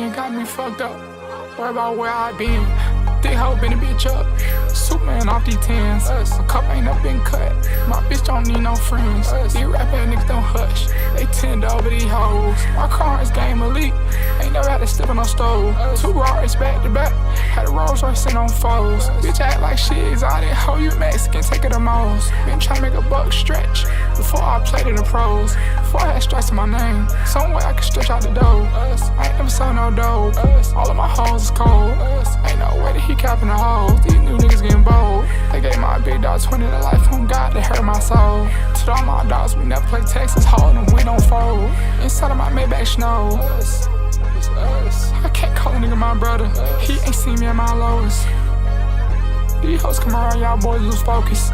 and got me fucked up. Worry about where I been. Thick hoe been a bitch up. Superman off these tens. A cup ain't never been cut. My bitch don't need no friends. These rap ass niggas don't hush. They tend over these hoes. My car is game elite. Ain't never had to step on no stove. 2 Rarys back to back. Had a Rolls Royce sitting on foes. Bitch act like shit exotic. Hoe you Mexican, take it the most. Been tryna make a buck stretch before I played in the pros. Before I had strikes in my name. Some way I can stretch out the dough. I ain't never saw no dough. All of my hoes is cold. Ain't no way that he capping the hoes. These new niggas getting bold. They gave my big dog 20 to life on God, they hurt my soul. To all my dogs, we never play Texas Hold'em, we don't fold. Inside of my Maybach snow. I can't call a nigga my brother. He ain't seen me at my lowest. These hoes come around, y'all boys lose focus.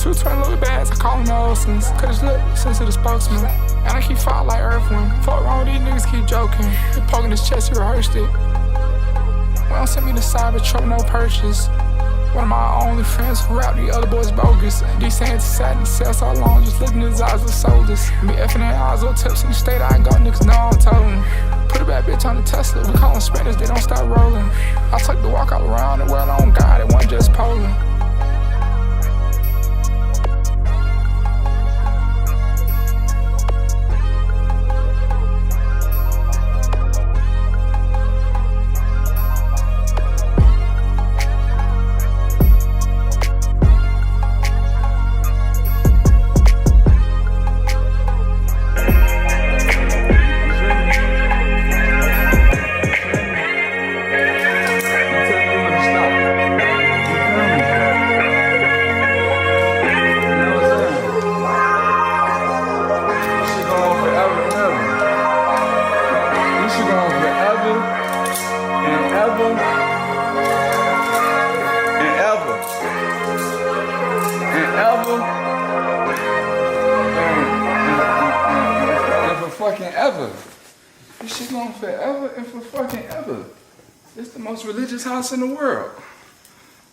2 twin little bags, I call them the Olsons. Cause listen to the spokesman. And I keep fighting like Earthwind. Fuck wrong with these niggas, keep joking. They poking his chest, he rehearsed it. Well, don't send me the Cybertruck, no purchase. One of my only friends who rap, the other boys bogus. These saying sat and sell so long, just looking in his eyes with soldiers. Me effing their eyes with tips in the state, I ain't got niggas know I'm toting. Put a bad bitch on the Tesla, we call them spinners, they don't stop rolling. I took the walk all around the world on God, it wasn't just Poland. Fucking ever. This shit going forever and for fucking ever. It's the most religious house in the world.